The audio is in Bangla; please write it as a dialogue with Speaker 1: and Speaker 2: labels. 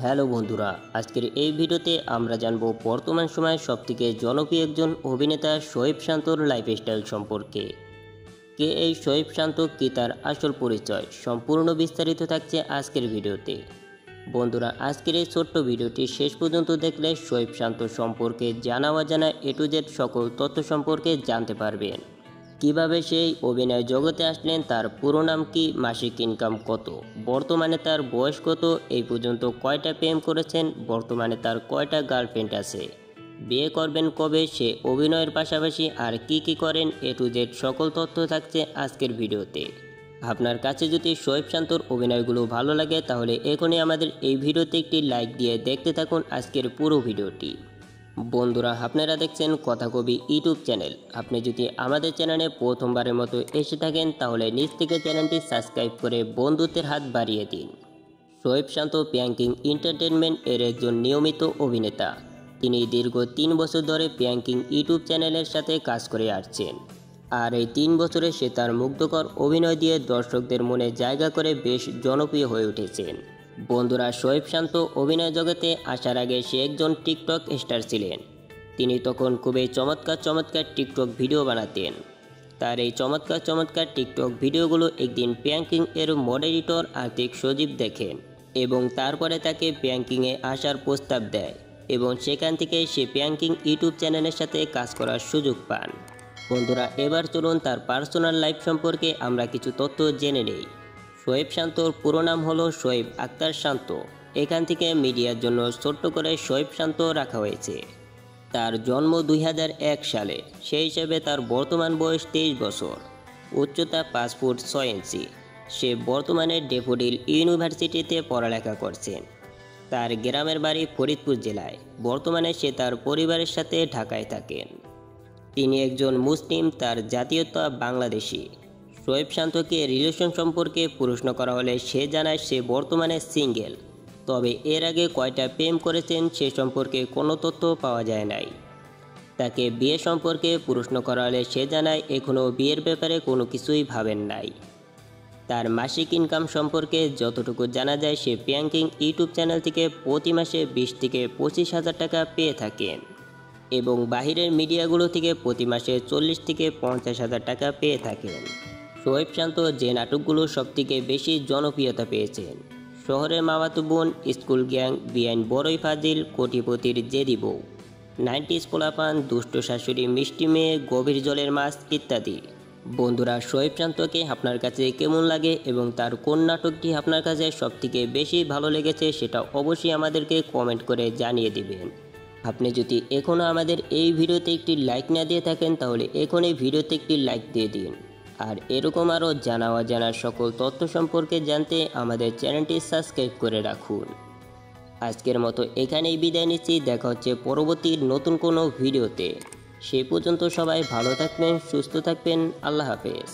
Speaker 1: হ্যালো বন্ধুরা, আজকের এই ভিডিওতে আমরা জানব বর্তমান সময়ে সবথেকে জনপ্রিয় একজন অভিনেতা শোয়েব শান্তর লাইফস্টাইল সম্পর্কে। কে এই শোয়েব শান্ত, কি তার আসল পরিচয়, সম্পূর্ণ বিস্তারিত থাকছে আজকের ভিডিওতে। বন্ধুরা, আজকের এই ছোট্ট ভিডিওটি শেষ পর্যন্ত দেখলে শোয়েব শান্ত সম্পর্কে জানা অজানা এ টু জেড সকল তথ্য সম্পর্কে জানতে পারবেন। কিভাবে সেই অভিনয় জগতে আসলেন, তার পুরো নাম কি, মাসিক ইনকাম কত, বর্তমানে তার বয়স কত, এই পর্যন্ত কয়টা প্রেম করেছেন, বর্তমানে তার কয়টা গার্লফ্রেন্ড আছে, বিয়ে করবেন কবে, সে অভিনয়ের পাশাপাশি আর কি কি করেন, এ টু জেড সকল তথ্য থাকছে আজকের ভিডিওতে। আপনার কাছে যদি শোয়েব শান্তর অভিনয়গুলো ভালো লাগে তাহলে এখনই আমাদের এই ভিডিওতে একটি লাইক দিয়ে দেখতে থাকুন আজকের পুরো ভিডিওটি। বন্ধুরা, আপনারা দেখছেন কথা কবি ইউটিউব চ্যানেল। আপনি যদি আমাদের চ্যানেলে প্রথমবারের মতো এসে থাকেন তাহলে নিচ থেকে চ্যানেলটি সাবস্ক্রাইব করে বন্ধুত্বের হাত বাড়িয়ে দিন। শোয়েব শান্ত প্র্যাঙ্কিং এন্টারটেনমেন্ট এর একজন নিয়মিত অভিনেতা। তিনি দীর্ঘ 3 বছর ধরে প্র্যাঙ্কিং ইউটিউব চ্যানেলের সাথে কাজ করে আসছেন। আর এই 3 বছরে সে তার মুগ্ধকর অভিনয় দিয়ে দর্শকদের মনে জায়গা করে বেশ জনপ্রিয় হয়ে উঠেছেন। বন্ধুরা, শোয়েব শান্ত অভিনয় জগতে আসার আগে সে একজন টিকটক স্টার ছিলেন। তিনি তখন খুবই চমৎকার টিকটক ভিডিও বানাতেন। তার এই চমৎকার টিকটক ভিডিওগুলো একদিন প্র্যাঙ্কিং এর মডারেটর আতিক সজীব দেখেন এবং তারপরে তাকে প্র্যাঙ্কিংয়ে আসার প্রস্তাব দেয় এবং সেখান থেকে সে প্র্যাঙ্কিং ইউটিউব চ্যানেলের সাথে কাজ করার সুযোগ পান। বন্ধুরা, এবার চলুন তার পার্সোনাল লাইফ সম্পর্কে আমরা কিছু তথ্য জেনে নেই। শোয়েব শান্তর পুরো নাম হলো শোয়েব আক্তার শান্ত। এখান থেকে মিডিয়ার জন্য ছোট্ট করে শোয়েব শান্ত রাখা হয়েছে। তার জন্ম 2001 সালে, সেই হিসেবে তার বর্তমান বয়স 23 বছর। উচ্চতা 5 ফুট 6 ইঞ্চি। সে বর্তমানে ড্যাফোডিল ইউনিভার্সিটিতে পড়ালেখা করছেন। তার গ্রামের বাড়ি ফরিদপুর জেলায়। বর্তমানে সে তার পরিবারের সাথে ঢাকায় থাকেন। তিনি একজন মুসলিম, তার জাতীয়তা বাংলাদেশি। শোয়েব শান্তকে রিলেশন সম্পর্কে প্রশ্ন করা হলে সে জানায় সে বর্তমানে সিঙ্গেল। তবে এর আগে কয়টা প্রেম করেছেন সে সম্পর্কে কোনো তথ্য পাওয়া যায় নাই। তাকে বিয়ে সম্পর্কে প্রশ্ন করা হলে সে জানায় এখনও বিয়ের ব্যাপারে কোনো কিছুই ভাবেন নাই। তার মাসিক ইনকাম সম্পর্কে যতটুকু জানা যায়, সে প্র্যাঙ্কিং ইউটিউব চ্যানেল থেকে প্রতি মাসে 20 থেকে 25 হাজার টাকা পেয়ে থাকেন এবং বাহিরের মিডিয়াগুলো থেকে প্রতি মাসে 40 থেকে 50 হাজার টাকা পেয়ে থাকেন। শোয়েব শান্ত যে নাটকগুলো সবথেকে বেশি জনপ্রিয়তা পেয়েছেন: শহরের মামাতো বোন, স্কুল গ্যাং, বিআইন বড়ই ফাজিল, কোটিপতির জেদি বউ, 90s পোলাপান, দুষ্ট শাশুড়ি, মিষ্টি মেয়ে, গভীর জলের মাছ ইত্যাদি। বন্ধুরা, শোয়েব শান্তকে আপনার কাছে কেমন লাগে এবং তার কোন নাটকটি আপনার কাছে সবথেকে বেশি ভালো লেগেছে সেটা অবশ্যই আমাদেরকে কমেন্ট করে জানিয়ে দিবেন। আপনি যদি এখনও আমাদের এই ভিডিওতে একটি লাইক না দিয়ে থাকেন তাহলে এখনই ভিডিওতে একটি লাইক দিয়ে দিন। আর এরকম আরও জানা অজানা সকল তথ্য সম্পর্কে জানতে আমাদের চ্যানেলটি সাবস্ক্রাইব করে রাখুন। আজকের মতো এখানেই বিদায় নিচ্ছি। দেখা হচ্ছে পরবর্তী নতুন কোনো ভিডিওতে। সেই পর্যন্ত সবাই ভালো থাকবেন, সুস্থ থাকবেন। আল্লাহ হাফেজ।